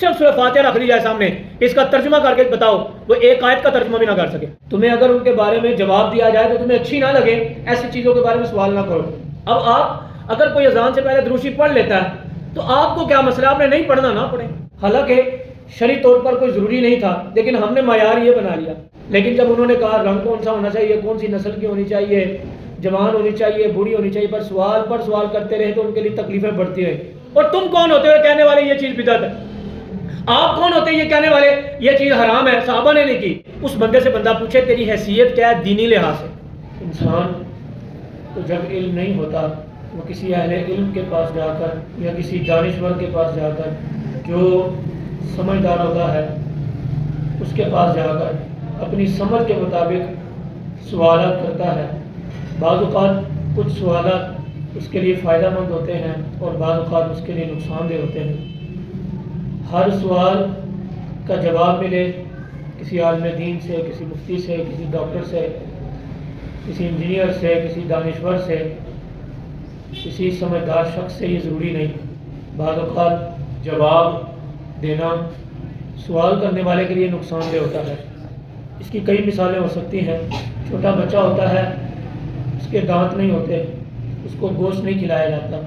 صرف سورہ فاتحہ رکھ لی جائے سامنے، اس کا ترجمہ کر کے بتاؤ، وہ ایک آیت کا ترجمہ بھی نہ کر سکے۔ تمہیں اگر ان کے بارے میں جواب دیا جائے تو تمہیں اچھی نہ لگے، ایسی چیزوں کے بارے میں سوال نہ کرو۔ اب آپ اگر کوئی اذان سے پہلے دروشی پڑھ لیتا ہے تو آپ کو کیا مسئلہ، آپ نے نہیں پڑھنا نہ پڑھے، حالانکہ شرعی طور پر کوئی ضروری نہیں تھا، لیکن ہم نے معیار یہ بنا لیا۔ لیکن جب انہوں نے کہا رنگ کون سا ہونا چاہیے، کون سی نسل کی ہونی چاہیے، جوان ہونی چاہیے، بوڑھی ہونی چاہیے، پر سوال کرتے رہے تو ان کے لیے تکلیفیں بڑھتی رہیں۔ اور تم کون ہوتے ہو کہنے والے یہ چیز بدعت ہے؟ آپ کون ہوتے ہیں یہ کہنے والے یہ چیز حرام ہے، صحابہ نے نہیں کی؟ اس بندے سے بندہ پوچھے تیری حیثیت کیا ہے دینی لحاظ سے؟ انسان تو جب علم نہیں ہوتا وہ کسی اہل علم کے پاس جا کر یا کسی دانشور کے پاس جا کر، جو سمجھدار ہوتا ہے اس کے پاس جا کر اپنی سمجھ کے مطابق سوالات کرتا ہے۔ بعض اوقات کچھ سوالات اس کے لیے فائدہ مند ہوتے ہیں اور بعض اوقات اس کے لیے نقصان دہ ہوتے ہیں۔ ہر سوال کا جواب ملے کسی عالم دین سے، کسی مفتی سے، کسی ڈاکٹر سے، کسی انجینئر سے، کسی دانشور سے، کسی سمجھدار شخص سے، یہ ضروری نہیں۔ بعض اوقات جواب دینا سوال کرنے والے کے لیے نقصان دہ ہوتا ہے۔ اس کی کئی مثالیں ہو سکتی ہیں۔ چھوٹا بچہ ہوتا ہے، اس کے دانت نہیں ہوتے، اس کو گوشت نہیں کھلایا جاتا۔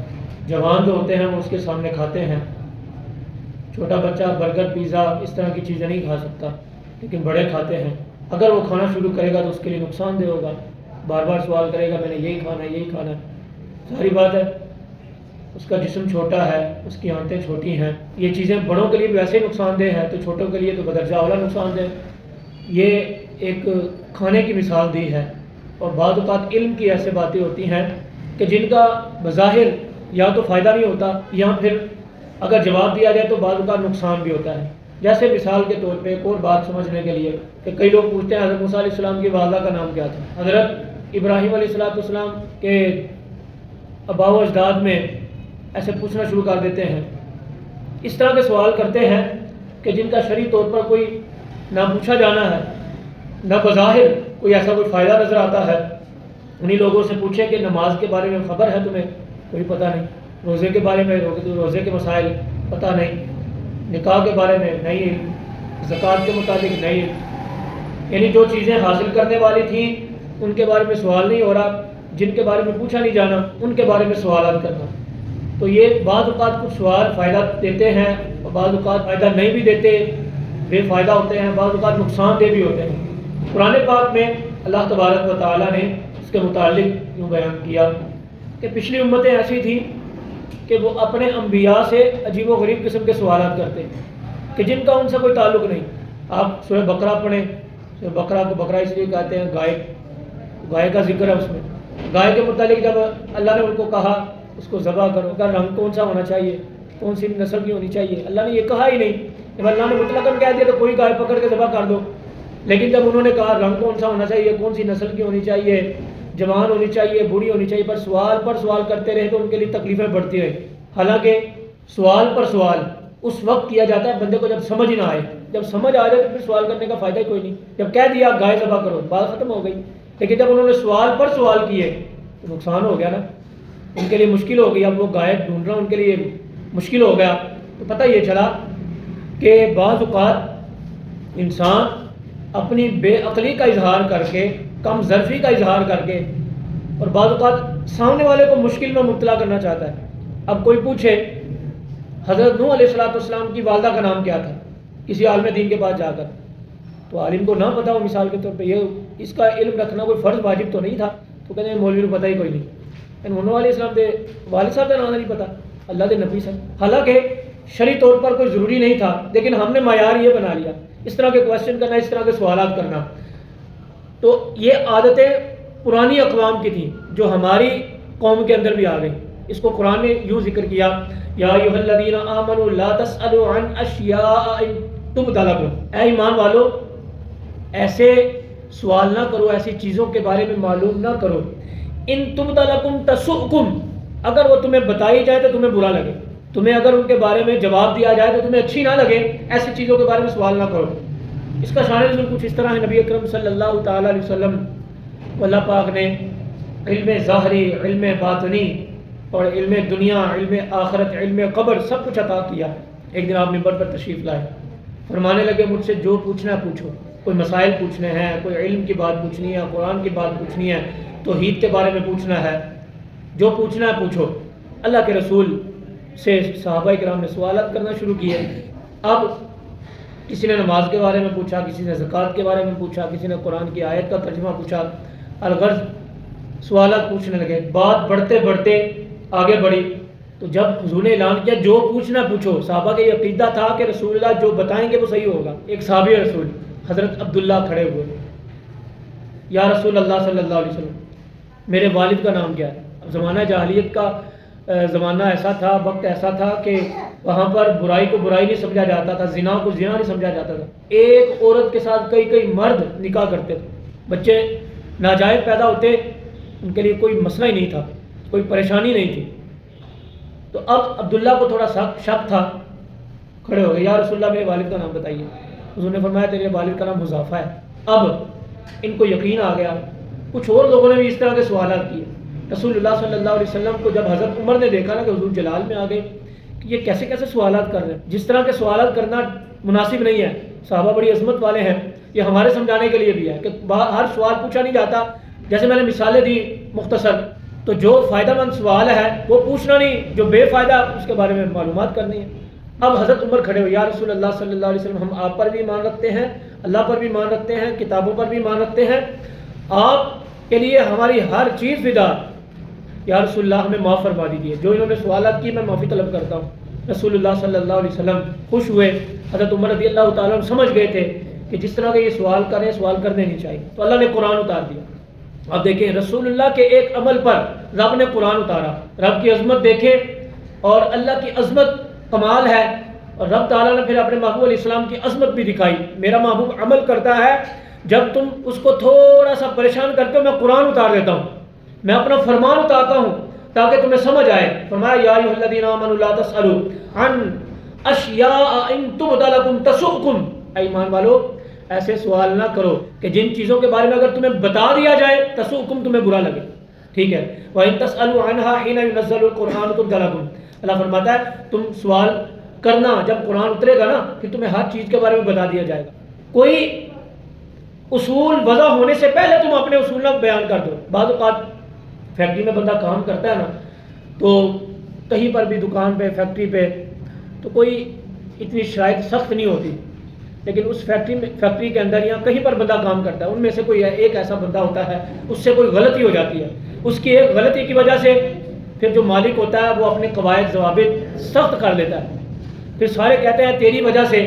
جوان جو ہوتے ہیں وہ اس کے سامنے کھاتے ہیں۔ چھوٹا بچہ برگر، پیزا اس طرح کی چیزیں نہیں کھا سکتا، لیکن بڑے کھاتے ہیں۔ اگر وہ کھانا شروع کرے گا تو اس کے لیے نقصان دہ ہوگا، بار بار سوال کرے گا میں نے یہی کھانا ہے، یہی کھانا ہے۔ ساری بات ہے اس کا جسم چھوٹا ہے، اس کی آنتیں چھوٹی ہیں، یہ چیزیں بڑوں کے لیے بھی ویسے ہی نقصان دہ ہیں، تو چھوٹوں کے لیے تو بدرجہ اولا نقصان دہ۔ یہ ایک کھانے کی مثال دی ہے۔ اور بعض اوقات علم کی ایسے باتیں ہوتی ہیں کہ جن کا بظاہر یا تو فائدہ نہیں ہوتا، یا پھر اگر جواب دیا جائے تو بعض اوقات نقصان بھی ہوتا ہے۔ جیسے مثال کے طور پہ ایک اور بات سمجھنے کے لیے کہ کئی لوگ پوچھتے ہیں حضرت موسیٰ علیہ السلام کی والدہ کا نام کیا تھا؟ حضرت ابراہیم علیہ السلام کے آباء و اجداد میں ایسے پوچھنا شروع کر دیتے ہیں۔ اس طرح کے سوال کرتے ہیں کہ جن کا شرعی طور پر کوئی نہ پوچھا جانا ہے، نہ بظاہر کوئی ایسا کوئی فائدہ نظر آتا ہے۔ انہی لوگوں سے پوچھیں کہ نماز کے بارے میں خبر ہے تمہیں؟ کوئی پتہ نہیں۔ روزے کے بارے میں روزے کے مسائل پتہ نہیں، نکاح کے بارے میں نہیں، زکوٰۃ کے متعلق نہیں۔ یعنی جو چیزیں حاصل کرنے والی تھیں ان کے بارے میں سوال نہیں ہو رہا، جن کے بارے میں پوچھا نہیں جانا ان کے بارے میں سوالات کرنا۔ تو یہ بعض اوقات کچھ سوال فائدہ دیتے ہیں اور بعض اوقات فائدہ نہیں بھی دیتے، بے فائدہ ہوتے ہیں، بعض اوقات نقصان دہ بھی ہوتے ہیں۔ قرآن پاک میں اللہ تبارک و تعالیٰ نے اس کے متعلق یوں بیان کیا کہ پچھلی امتیں ایسی تھیں کہ وہ اپنے انبیاء سے عجیب و غریب قسم کے سوالات کرتے کہ جن کا ان سے کوئی تعلق نہیں۔ آپ سورہ بقرہ پڑھیں، سورہ بقرہ کو بقرہ اس لیے کہتے ہیں گائے کا ذکر ہے اس میں۔ گائے کے متعلق جب اللہ نے ان کو کہا اس کو ذبح کرو، کا رنگ کون سا ہونا چاہیے، کون سی نسل کی ہونی چاہیے، اللہ نے یہ کہا ہی نہیں۔ جب اللہ نے مطلقاً کہہ دیا تو کوئی گائے پکڑ کے ذبح کر دو، لیکن جب انہوں نے کہا رنگ کون سا ہونا چاہیے، کون سی نسل کی ہونی چاہیے، جوان ہونی چاہیے، بوڑھی ہونی چاہیے، پر سوال کرتے رہے تو ان کے لیے تکلیفیں بڑھتی رہیں۔ حالانکہ سوال پر سوال اس وقت کیا جاتا ہے بندے کو جب سمجھ نہ آئے، جب سمجھ آ جائے تو پھر سوال کرنے کا فائدہ ہی کوئی نہیں۔ جب کہہ دیا گائے ذبح کرو بات ختم ہو گئی، لیکن جب انہوں نے سوال پر سوال کیے تو نقصان ہو گیا نا، ان کے لیے مشکل ہو گئی۔ اب وہ گائے ڈھونڈ رہا ان کے لیے مشکل ہو گیا۔ تو پتہ یہ چلا کہ بعض اوقات انسان اپنی بے عقلی کا اظہار کر کے، کم ظرفی کا اظہار کر کے، اور بعض اوقات سامنے والے کو مشکل میں مبتلا کرنا چاہتا ہے۔ اب کوئی پوچھے حضرت نوح علیہ السلام کی والدہ کا نام کیا تھا کسی عالم دین کے پاس جا کر، تو عالم کو نہ پتا ہو مثال کے طور پہ، یہ اس کا علم رکھنا کوئی فرض واجب تو نہیں تھا، تو کہتے ہیں مولوی کو پتہ ہی کوئی نہیں۔ نوح علیہ السلام کے والد صاحب کا نام نہیں پتا، اللہ کے نبی صاحب، حالانکہ شرعی طور پر کوئی ضروری نہیں تھا، لیکن ہم نے معیار یہ بنا لیا۔ اس طرح کے کویشچن کرنا، اس طرح کے سوالات کرنا، تو یہ عادتیں پرانی اقوام کی تھیں جو ہماری قوم کے اندر بھی آ گئی۔ اس کو قرآن نے یوں ذکر کیا، یا ایھا الذین آمنوا لا تسألوا عن اشیاء ان تبد لکم، اے ایمان والو ایسے سوال نہ کرو، ایسی چیزوں کے بارے میں معلوم نہ کرو، ان تبد لکم تسؤکم، اگر وہ تمہیں بتائی جائے تو تمہیں برا لگے، تمہیں اگر ان کے بارے میں جواب دیا جائے تو تمہیں اچھی نہ لگے، ایسی چیزوں کے بارے میں سوال نہ کرو۔ اس کا شان نزول کچھ اس طرح ہے، نبی اکرم صلی اللہ تعالیٰ علیہ وسلم کو اللہ پاک نے علم ظاہری، علم باطنی اور علم دنیا، علم آخرت، علم قبر سب کچھ عطا کیا۔ ایک دن آپ منبر پر تشریف لائے، فرمانے لگے مجھ سے جو پوچھنا ہے پوچھو، کوئی مسائل پوچھنے ہیں، کوئی علم کی بات پوچھنی ہے، قرآن کی بات پوچھنی ہے، توحید کے بارے میں پوچھنا ہے، جو پوچھنا ہے پوچھو۔ اللہ کے رسول سے صحابہ کرام نے سوالات کرنا شروع کیے۔ اب کسی نے نماز کے بارے میں پوچھا، کسی نے زکوٰۃ کے بارے میں پوچھا، کسی نے قرآن کی آیت کا ترجمہ پوچھا، الغرض سوالات پوچھنے لگے۔ بات بڑھتے بڑھتے آگے بڑھی تو جب حضور نے اعلان کیا جو پوچھنا پوچھو، صحابہ کا یہ عقیدہ تھا کہ رسول اللہ جو بتائیں گے وہ صحیح ہوگا۔ ایک صحابی رسول حضرت عبداللہ کھڑے ہوئے، یا رسول اللہ صلی اللہ علیہ وسلم میرے والد کا نام کیا ہے؟ اب زمانہ جاہلیت کا زمانہ ایسا تھا، وقت ایسا تھا کہ وہاں پر برائی کو برائی نہیں سمجھا جاتا تھا، زنا کو زنا نہیں سمجھا جاتا تھا۔ ایک عورت کے ساتھ کئی مرد نکاح کرتے تھے، بچے ناجائز پیدا ہوتے، ان کے لیے کوئی مسئلہ ہی نہیں تھا، کوئی پریشانی نہیں تھی۔ تو اب عبداللہ کو تھوڑا شک تھا، کھڑے ہو گئے، یا رسول اللہ میرے والد کا نام بتائیے۔ حضور نے فرمایا تیرے والد کا نام حذیفہ ہے۔ اب ان کو یقین آ گیا۔ کچھ اور لوگوں نے بھی اس طرح کے سوالات کیے۔ رسول اللہ صلی اللہ علیہ وسلم کو جب حضرت عمر نے دیکھا نا کہ حضور جلال میں آ گئے کہ یہ کیسے کیسے سوالات کر رہے ہیں، جس طرح کے سوالات کرنا مناسب نہیں ہے، صحابہ بڑی عظمت والے ہیں، یہ ہمارے سمجھانے کے لیے بھی ہے کہ ہر سوال پوچھا نہیں جاتا۔ جیسے میں نے مثالیں دی مختصر، تو جو فائدہ مند سوال ہے وہ پوچھنا نہیں، جو بے فائدہ اس کے بارے میں معلومات کرنی ہے۔ اب حضرت عمر کھڑے ہوئے، یا رسول اللہ صلی اللہ علیہ وسلم ہم آپ پر بھی ایمان رکھتے ہیں، اللہ پر بھی ایمان رکھتے ہیں، کتابوں پر بھی ایمان رکھتے ہیں، آپ کے لیے ہماری ہر چیز فدا، یا رسول اللہ ہمیں معاف فرما دیجیے، جو انہوں نے سوالات کی میں معافی طلب کرتا ہوں۔ رسول اللہ صلی اللہ علیہ وسلم خوش ہوئے۔ حضرت عمر رضی اللہ تعالیٰ عنہ سمجھ گئے تھے کہ جس طرح کے یہ سوال کریں، سوال کرنے نہیں چاہیے، تو اللہ نے قرآن اتار دیا۔ اب دیکھیں رسول اللہ کے ایک عمل پر رب نے قرآن اتارا، رب کی عظمت دیکھیں، اور اللہ کی عظمت کمال ہے، اور رب تعالیٰ نے پھر اپنے محبوب علیہ السلام کی عظمت بھی دکھائی۔ میرا محبوب عمل کرتا ہے، جب تم اس کو تھوڑا سا پریشان کرتے ہو میں قرآن اتار دیتا ہوں، میں اپنا فرمان اتارتا ہوں تاکہ تمہیں سمجھ آئے۔ فرمایا یا ایھا الذین آمنوا لا تسألوا عن اشیاء ان تبد لکم تسؤکم، اے ایمان والو ایسے سوال نہ کرو کہ جن چیزوں کے بارے میں اگر تمہیں بتا دیا جائے تسؤکم تمہیں برا لگے، ٹھیک ہے۔ وَإِن تسألوا عنها حين ينزل القرآن تبد لکم، اللہ فرماتا ہے تم سوال کرنا جب قرآن اترے گا نا، پھر تمہیں ہر چیز کے بارے میں بتا دیا جائے گا۔ کوئی اصول وضع ہونے سے پہلے تم اپنے اصول نہ بیان کر دو۔ بعض اوقات فیکٹری میں بندہ کام کرتا ہے نا، تو کہیں پر بھی دکان پہ، فیکٹری پہ، تو کوئی اتنی شرائط سخت نہیں ہوتی، لیکن اس فیکٹری کے اندر یا کہیں پر بندہ کام کرتا ہے، ان میں سے کوئی ایک ایسا بندہ ہوتا ہے، اس سے کوئی غلطی ہو جاتی ہے، اس کی ایک غلطی کی وجہ سے پھر جو مالک ہوتا ہے وہ اپنے قواعد ضوابط سخت کر لیتا ہے، پھر سارے کہتے ہیں تیری وجہ سے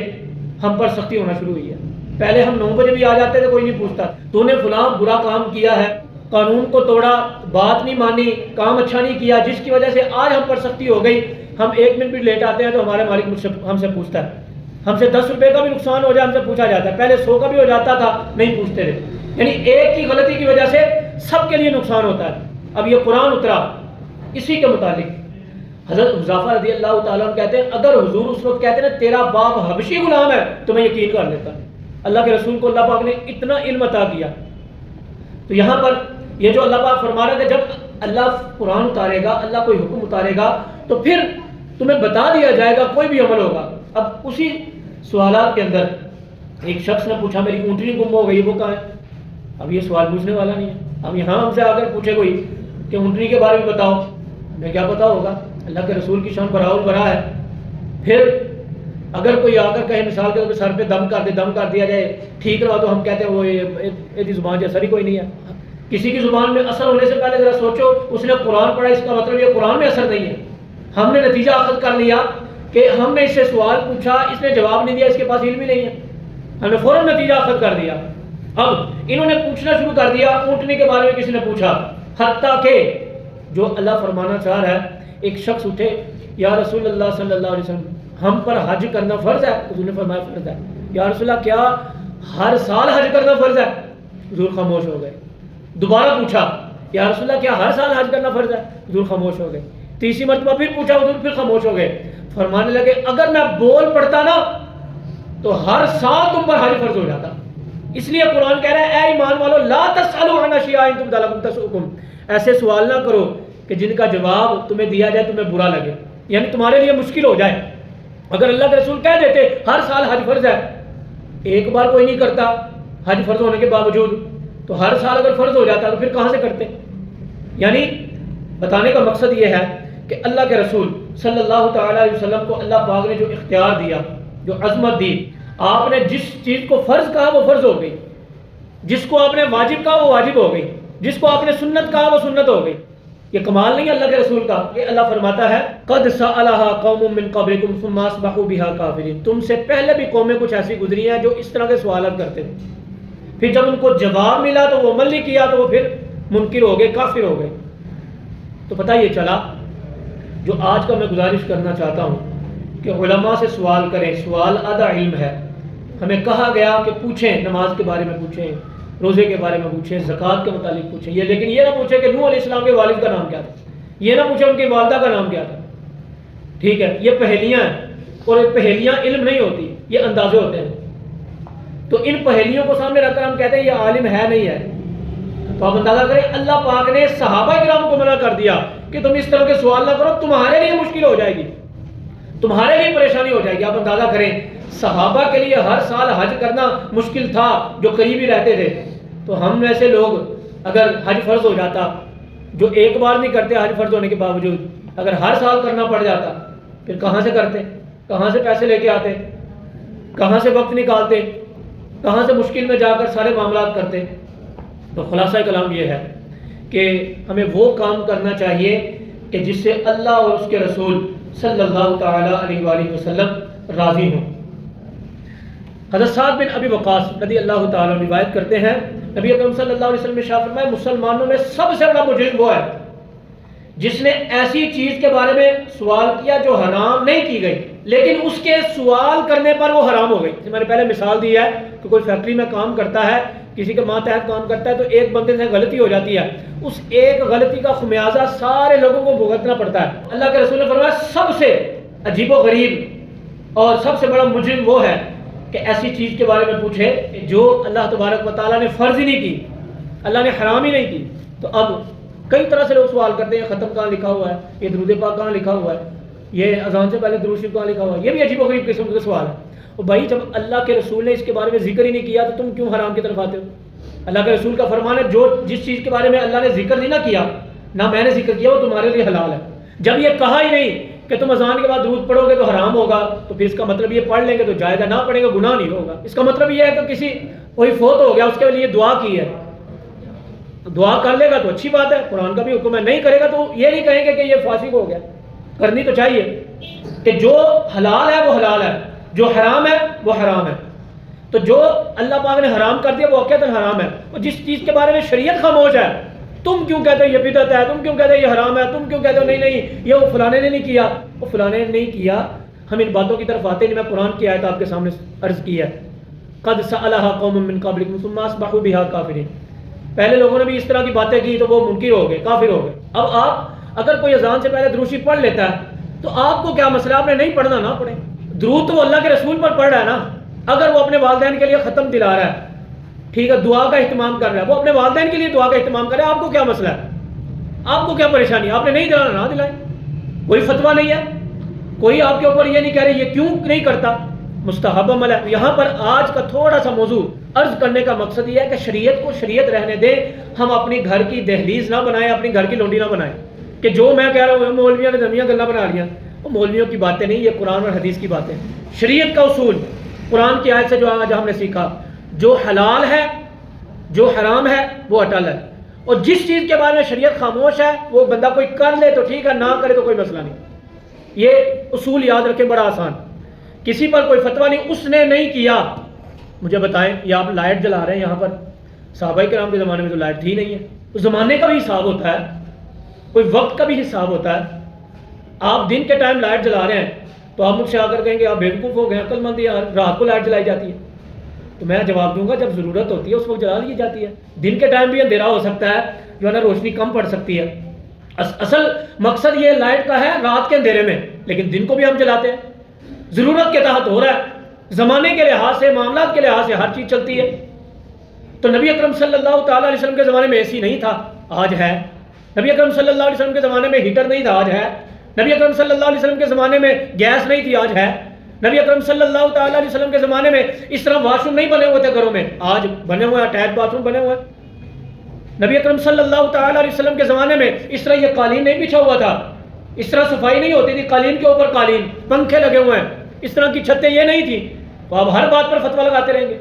ہم پر سختی ہونا شروع ہوئی ہے، پہلے ہم 9 بجے بھی آ جاتے تھے کوئی نہیں پوچھتا، تو نے فلاں برا کام کیا ہے، قانون کو توڑا، بات نہیں مانی، کام اچھا نہیں کیا، جس کی وجہ سے آج ہم پر سختی ہو گئی، ہم 1 منٹ بھی لیٹ آتے ہیں تو ہمارے مالک ہم سے پوچھتا ہے، ہم سے 10 روپے کا بھی نقصان ہو جائے ہم سے پوچھا جاتا ہے، پہلے 100 کا بھی ہو جاتا تھا نہیں پوچھتے تھے، یعنی ایک کی غلطی کی وجہ سے سب کے لیے نقصان ہوتا ہے۔ اب یہ قرآن اترا اسی کے متعلق، حضرت حذیفہ رضی اللہ تعالیٰ عنہ کہتے ہیں اگر حضور اس وقت کہتے ہیں تیرا باپ حبشی غلام ہے تو میں یقین کر لیتا۔ اللہ کے رسول کو اللہ پاک نے اتنا علم عطا کیا۔ تو یہاں پر یہ جو اللہ پاک فرما رہے تھے جب اللہ قرآن اتارے گا، اللہ کوئی حکم اتارے گا تو پھر تمہیں بتا دیا جائے گا، کوئی بھی عمل ہوگا۔ اب اسی سوالات کے اندر ایک شخص نے پوچھا میری اونٹنی گم ہو گئی، وہ کہاں ہے؟ اب یہ سوال پوچھنے والا نہیں ہے، اب یہاں ہم سے آ کر پوچھے کوئی کہ اونٹنی کے بارے میں بتاؤ، ہمیں کیا پتا ہوگا؟ اللہ کے رسول کی شان براؤ برا ہے۔ پھر اگر کوئی آ کر کہے مثال کے طور پہ سر پہ دم کر دیا جائے ٹھیک رہا تو ہم کہتے ہیں وہ یہ زبان جیسا ہی کوئی نہیں ہے۔ کسی کی زبان میں اثر ہونے سے پہلے ذرا سوچو، اس نے قرآن پڑھا، اس کا مطلب یہ قرآن میں اثر نہیں ہے۔ ہم نے نتیجہ اخذ کر لیا کہ ہم نے اس سے سوال پوچھا، اس نے جواب نہیں دیا، اس کے پاس علم ہی نہیں ہے، ہم نے فوراً نتیجہ اخذ کر دیا۔ اب انہوں نے پوچھنا شروع کر دیا، اونٹنے کے بارے میں کسی نے پوچھا، حتیٰ کہ جو اللہ فرمانا چاہ رہا ہے، ایک شخص اٹھے، یا رسول اللہ صلی اللہ علیہ وسلم ہم پر حج کرنا فرض ہے؟ حضور نے فرمایا فرض ہے۔ یا رسول اللہ کیا ہر سال حج کرنا فرض ہے؟ حضور خاموش ہو گئے۔ دوبارہ پوچھا، یا رسول اللہ کیا ہر سال حج کرنا فرض ہے؟ حضور خاموش ہو گئے۔ تیسری مرتبہ پھر پوچھا، حضور پھر خاموش ہو گئے۔ فرمانے لگے اگر میں بول پڑتا نا تو ہر سال تم پر حج فرض ہو جاتا۔ اس لیے قرآن کہہ رہا ہے اے ایمان والو لا تسألوا عن اشیاء ان تبد لکم تسؤکم، ایسے سوال نہ کرو کہ جن کا جواب تمہیں دیا جائے تمہیں برا لگے، یعنی تمہارے لیے مشکل ہو جائے۔ اگر اللہ کے رسول کہہ دیتے ہر سال حج فرض ہے، ایک بار کوئی نہیں کرتا حج فرض ہونے کے باوجود، تو ہر سال اگر فرض ہو جاتا تو پھر کہاں سے کرتے؟ یعنی بتانے کا مقصد یہ ہے کہ اللہ کے رسول صلی اللہ تعالیٰ علیہ وسلم کو اللہ پاک نے جو اختیار دیا، جو عظمت دی، آپ نے جس چیز کو فرض کہا وہ فرض ہو گئی، جس کو آپ نے واجب کہا وہ واجب ہو گئی، جس کو آپ نے سنت کہا وہ سنت ہو گئی۔ یہ کمال نہیں ہے اللہ کے رسول کا، یہ اللہ فرماتا ہے قد سألها قوم من قبلكم ثم اصبحوا بها كافرين، تم سے پہلے بھی قومیں کچھ ایسی گزری ہیں جو اس طرح کے سوالات کرتے تھے، پھر جب ان کو جواب ملا تو وہ عمل نہیں کیا تو وہ پھر منکر ہو گئے، کافر ہو گئے۔ تو پتہ یہ چلا، جو آج کا میں گزارش کرنا چاہتا ہوں کہ علماء سے سوال کریں، سوال آدھا علم ہے۔ ہمیں کہا گیا کہ پوچھیں، نماز کے بارے میں پوچھیں، روزے کے بارے میں پوچھیں، زکوٰۃ کے متعلق پوچھیں، یہ لیکن یہ نہ پوچھیں کہ نوح علیہ السلام کے والد کا نام کیا تھا، یہ نہ پوچھیں ان کی والدہ کا نام کیا تھا۔ ٹھیک ہے، یہ پہیلیاں ہیں، اور یہ پہیلیاں علم نہیں ہوتی، یہ اندازے ہوتے ہیں۔ تو ان پہیلیوں کو سامنے رکھ کر ہم کہتے ہیں یہ عالم ہے نہیں ہے، تو آپ اندازہ کریں اللہ پاک نے صحابہ کرام کو منع کر دیا کہ تم اس طرح کے سوال نہ کرو، تمہارے لیے مشکل ہو جائے گی، تمہارے لیے پریشانی ہو جائے گی۔ آپ اندازہ کریں صحابہ کے لیے ہر سال حج کرنا مشکل تھا جو قریب ہی رہتے تھے، تو ہم ایسے لوگ اگر حج فرض ہو جاتا، جو ایک بار نہیں کرتے حج فرض ہونے کے باوجود، اگر ہر سال کرنا پڑ جاتا، پھر کہاں سے کرتے، کہاں سے پیسے لے کے آتے، کہاں سے وقت نکالتے، کہاں سے مشکل میں جا کر سارے معاملات کرتے۔ تو خلاصہ کلام یہ ہے کہ ہمیں وہ کام کرنا چاہیے کہ جس سے اللہ اور اس کے رسول صلی اللہ تعالیٰ علیہ وآلہ وسلم راضی ہوں۔ حضرت سعد بن ابی وقاص رضی اللہ تعالیٰ عنہ روایت کرتے ہیں نبی اکرم صلی اللہ علیہ وسلم نے ارشاد فرمایا مسلمانوں میں سب سے بڑا مجرم وہ ہے جس نے ایسی چیز کے بارے میں سوال کیا جو حرام نہیں کی گئی لیکن اس کے سوال کرنے پر وہ حرام ہو گئی۔ میں نے پہلے مثال دی ہے کہ کوئی فیکٹری میں کام کرتا ہے، کسی کے ماتحت کام کرتا ہے، تو ایک بندے سے غلطی ہو جاتی ہے، اس ایک غلطی کا خمیازہ سارے لوگوں کو بھگتنا پڑتا ہے۔ اللہ کے رسول نے فرمایا سب سے عجیب و غریب اور سب سے بڑا مجرم وہ ہے کہ ایسی چیز کے بارے میں پوچھے جو اللہ تبارک و تعالیٰ نے فرض ہی نہیں کی، اللہ نے حرام ہی نہیں کی۔ تو اب کئی طرح سے لوگ سوال کرتے ہیں، ختم کہاں لکھا ہوا ہے، یہ درود پاک کہاں لکھا ہوا ہے، یہ اذان سے پہلے درود شریف کہاں لکھا ہوا ہے، یہ بھی عجیب و غریب قسم کا سوال ہے۔ اور بھائی جب اللہ کے رسول نے اس کے بارے میں ذکر ہی نہیں کیا تو تم کیوں حرام کی طرف آتے ہو؟ اللہ کے رسول کا فرمان ہے جو جس چیز کے بارے میں اللہ نے ذکر نہیں نہ کیا، نہ میں نے ذکر کیا، وہ تمہارے لیے حلال ہے۔ جب یہ کہا ہی نہیں کہ تم اذان کے بعد درود پڑھو گے تو حرام ہوگا، تو پھر اس کا مطلب یہ پڑھ لیں گے تو جائز ہے، نہ پڑھیں گے گناہ نہیں ہوگا۔ اس کا مطلب یہ ہے کہ کسی کوئی فوت ہو گیا اس کے لیے دعا کی ہے، دعا کر لے گا تو اچھی بات ہے، قرآن کا بھی حکم ہے، نہیں کرے گا تو یہ نہیں کہیں گے کہ یہ فاسق ہو گیا۔ کرنی تو چاہیے کہ جو حلال ہے وہ حلال ہے، جو حرام ہے وہ حرام ہے۔ تو جو اللہ پاک نے حرام کر دیا وہ واقعتاً حرام ہے، اور جس چیز کے بارے میں شریعت خاموش ہے، تم کیوں کہتے ہو یہ بدعت ہے، تم کیوں کہتے ہو یہ حرام ہے، تم کیوں کہتے ہو نہیں نہیں یہ وہ فلانے نے نہیں کیا، وہ فلانے نے نہیں کیا۔ ہم ان باتوں کی طرف آتے نہیں۔ میں قرآن کی آیت آپ کے سامنے عرض کی ہے، قد سألها قوم من قبلكم ثم اصبحوا بها كافرين، پہلے لوگوں نے بھی اس طرح کی باتیں کی تو وہ منکر ہو گئے، کافر ہو گئے۔ اب آپ اگر کوئی اذان سے پہلے درود شریف پڑھ لیتا ہے تو آپ کو کیا مسئلہ، آپ نے نہیں پڑھنا نہ پڑھیں، درود تو وہ اللہ کے رسول پر پڑھ رہا ہے نا۔ اگر وہ اپنے والدین کے لیے ختم دلا رہا ہے، ٹھیک ہے، دعا کا اہتمام کر رہا ہے، وہ اپنے والدین کے لیے دعا کا اہتمام کر رہا ہے، آپ کو کیا مسئلہ ہے، آپ کو کیا پریشانی، آپ نے نہیں دلانا نہ دلائیں، کوئی فتویٰ نہیں ہے، کوئی آپ کے اوپر یہ نہیں کہہ رہے یہ کیوں نہیں کرتا، مستحب عمل ہے۔ یہاں پر آج کا تھوڑا سا موضوع عرض کرنے کا مقصد یہ ہے کہ شریعت کو شریعت رہنے دیں، ہم اپنی گھر کی دہلیز نہ بنائیں، اپنی گھر کی لونڈی نہ بنائیں کہ جو میں کہہ رہا ہوں مولویوں نے زمیاں گلا بنا لیا، وہ مولویوں کی باتیں نہیں، یہ قرآن اور حدیث کی باتیں، شریعت کا اصول قرآن کی آیت سے جو آج ہم نے سیکھا، جو حلال ہے جو حرام ہے وہ اٹل ہے، اور جس چیز کے بارے میں شریعت خاموش ہے وہ بندہ کوئی کر لے تو ٹھیک ہے، نہ کرے تو کوئی مسئلہ نہیں۔ یہ اصول یاد رکھیں، بڑا آسان، کسی پر کوئی فتویٰ نہیں، اس نے نہیں کیا، مجھے بتائیں یہ آپ لائٹ جلا رہے ہیں یہاں پر، صحابہ کرام کے زمانے میں تو لائٹ تھی نہیں ہے، اس زمانے کا بھی حساب ہوتا ہے، کوئی وقت کا بھی حساب ہوتا ہے۔ آپ دن کے ٹائم لائٹ جلا رہے ہیں تو آپ مجھ سے آ کر کہیں گے آپ بیوقوف ہو گئے، عقل مند، یار رات کو لائٹ جلائی جاتی ہے، تو میں جواب دوں گا جب ضرورت ہوتی ہے اس وقت جلا لی جاتی ہے، دن کے ٹائم بھی اندھیرا ہو سکتا ہے، جو ہے نا روشنی کم پڑ سکتی ہے۔ اصل مقصد یہ لائٹ کا ہے رات کے اندھیرے میں، لیکن دن کو بھی ہم جلاتے ہیں، ضرورت کے تحت ہو رہا ہے، زمانے کے لحاظ سے، معاملات کے لحاظ سے ہر چیز چلتی ہے۔ تو نبی اکرم صلی اللہ تعالیٰ علیہ وسلم کے زمانے میں اے سی نہیں تھا، آج ہے۔ نبی اکرم صلی اللہ علیہ وسلم کے زمانے میں ہیٹر نہیں تھا، آج ہے۔ نبی اکرم صلی اللہ علیہ وسلم کے زمانے میں گیس نہیں تھی، آج ہے۔ نبی اکرم صلی اللہ تعالیٰ علیہ وسلم کے زمانے میں اس طرح واش روم نہیں بنے ہوئے تھے گھروں میں، آج بنے ہوئے ہیں، اٹیچ باتھ روم بنے ہوئے ہیں۔ نبی اکرم صلی اللہ تعالیٰ علیہ وسلم کے زمانے میں اس طرح یہ قالین نہیں بچھا ہوا تھا، اس طرح صفائی نہیں ہوتی تھی، قالین کے اوپر قالین، پنکھے لگے ہوئے ہیں، اس طرح کی چھتیں یہ نہیں تھی، تو آپ ہر بات پر فتویٰ لگاتے رہیں گے۔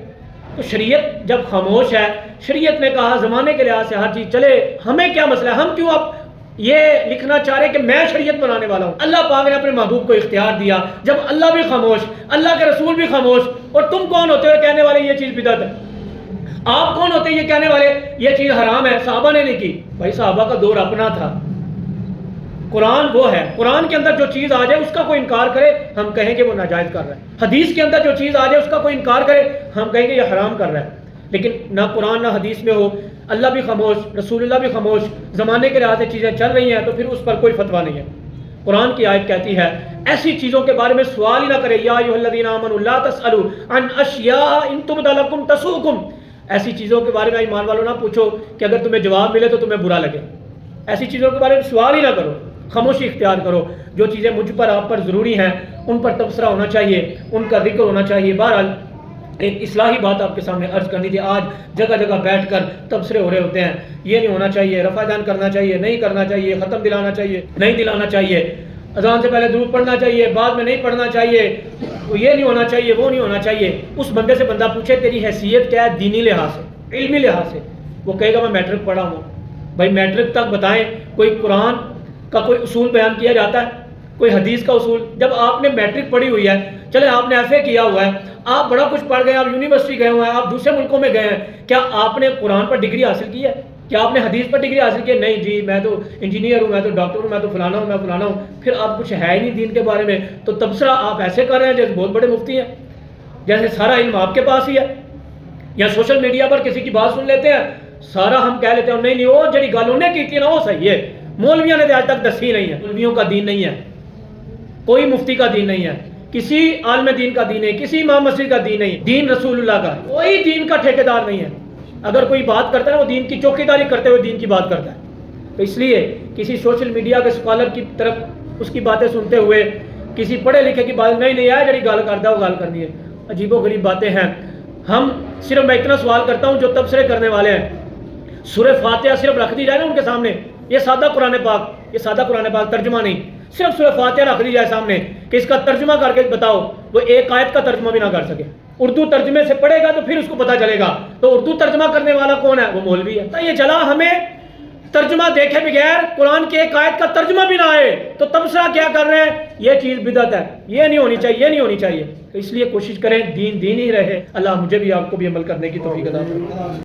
تو شریعت جب خاموش ہے، شریعت نے کہا زمانے کے لحاظ سے ہر چیز چلے، ہمیں کیا مسئلہ ہے؟ ہم کیوں اب یہ لکھنا چاہ رہے کہ میں شریعت بنانے والا ہوں؟ اللہ پاک نے اپنے محبوب کو اختیار دیا، جب اللہ بھی خاموش، اللہ کے رسول بھی خاموش، اور تم کون ہوتے ہو کہنے والے یہ چیز بدعت ہے؟ آپ کون ہوتے ہیں یہ کہنے والے یہ چیز حرام ہے؟ صحابہ نے نہیں کی، بھائی صحابہ کا دور اپنا تھا، قرآن وہ ہے، قرآن کے اندر جو چیز آ جائے اس کا کوئی انکار کرے ہم کہیں کہ وہ ناجائز کر رہا ہے، حدیث کے اندر جو چیز آ جائے اس کا کوئی انکار کرے ہم کہیں کہ یہ حرام کر رہا ہے، لیکن نہ قرآن نہ حدیث میں ہو، اللہ بھی خاموش، رسول اللہ بھی خاموش، زمانے کے لحاظ سے چیزیں چل رہی ہیں تو پھر اس پر کوئی فتویٰ نہیں ہے۔ قرآن کی آیت کہتی ہے ایسی چیزوں کے بارے میں سوال ہی نہ کرے، یا ایھا الذین آمنوا لا تسألوا عن اشیاء ان تبد لکم تسؤکم، ایسی چیزوں کے بارے میں ایمان والوں نہ پوچھو کہ اگر تمہیں جواب ملے تو تمہیں برا لگے، ایسی چیزوں کے بارے میں سوال ہی نہ کرو، خاموشی اختیار کرو، جو چیزیں مجھ پر آپ پر ضروری ہیں ان پر تبصرہ ہونا چاہیے، ان کا ذکر ہونا چاہیے۔ بہرحال ایک اصلاحی بات آپ کے سامنے عرض کرنی تھی، آج جگہ جگہ بیٹھ کر تبصرے ہو رہے ہوتے ہیں، یہ نہیں ہونا چاہیے، رفع دان کرنا چاہیے، نہیں کرنا چاہیے، ختم دلانا چاہیے، نہیں دلانا چاہیے، اذان سے پہلے درود پڑھنا چاہیے، بعد میں نہیں پڑھنا چاہیے، یہ نہیں ہونا چاہیے، وہ نہیں ہونا چاہیے۔ اس بندے سے بندہ پوچھے تیری حیثیت کیا ہے دینی لحاظ سے، علمی لحاظ سے، وہ کہے گا میں میٹرک پڑھا ہوں۔ بھائی میٹرک تک بتائیں، کوئی قرآن کا کوئی اصول بیان کیا جاتا ہے، کوئی حدیث کا اصول؟ جب آپ نے میٹرک پڑھی ہوئی ہے، چلے آپ نے ایف اے کیا ہوا ہے، آپ بڑا کچھ پڑھ گئے ہیں، آپ یونیورسٹی گئے ہوئے ہیں، آپ دوسرے ملکوں میں گئے ہیں، کیا آپ نے قرآن پر ڈگری حاصل کی ہے؟ کیا آپ نے حدیث پر ڈگری حاصل کی ہے؟ نہیں جی، میں تو انجینئر ہوں، میں تو ڈاکٹر ہوں، میں تو فلانا ہوں، میں فلانا ہوں۔ پھر آپ کچھ ہے ہی نہیں دین کے بارے میں، تو تبصرہ آپ ایسے کر رہے ہیں جیسے بہت بڑے مفتی ہیں، جیسے سارا علم آپ کے پاس ہی ہے۔ یا سوشل میڈیا پر کسی کی بات سن لیتے ہیں، سارا ہم کہہ لیتے ہیں نہیں نہیں وہ جڑی گل انہیں کی تھی نا وہ صحیح ہے، مولویوں نے آج تک دسی نہیں ہے۔ مولویوں کا دین نہیں ہے، کوئی مفتی کا دین نہیں ہے، کسی عالم دین کا دین نہیں، کسی امام مسجد کا دین نہیں، دین رسول اللہ کا ہے، کوئی دین کا ٹھیکیدار نہیں ہے۔ اگر کوئی بات کرتا ہے وہ دین کی چوکیداری کرتے ہوئے دین کی بات کرتا ہے۔ تو اس لیے کسی سوشل میڈیا کے اسکالر کی طرف اس کی باتیں سنتے ہوئے کسی پڑھے لکھے کی بات نہیں آیا جڑی گال کرتا ہے وہ گال کرنی ہے، عجیب و غریب باتیں ہیں۔ ہم صرف میں اتنا سوال کرتا ہوں جو تبصرے کرنے والے ہیں، سورہ فاتحہ صرف رکھ دی جائے نا ان کے سامنے، یہ سادہ قرآن پاک، یہ سادہ قرآن پاک ترجمہ نہیں، صرف سورہ فاتحہ رکھ دی جائے سامنے کہ اس کا ترجمہ کر کے بتاؤ، وہ ایک آیت کا ترجمہ بھی نہ کر سکے۔ اردو ترجمے سے پڑھے گا تو پھر اس کو پتہ چلے گا تو اردو ترجمہ کرنے والا کون ہے؟ وہ مولوی ہے۔ تو یہ چلا ہمیں ترجمہ دیکھے بغیر قرآن کی ایک آیت کا ترجمہ بھی نہ آئے تو تبصرہ کیا کر رہے ہیں؟ یہ چیز بدعت ہے، یہ نہیں ہونی چاہیے، یہ نہیں ہونی چاہیے۔ تو اس لیے کوشش کریں دین دین ہی رہے۔ اللہ مجھے بھی آپ کو بھی عمل کرنے کی توفیق عطا فرمائے۔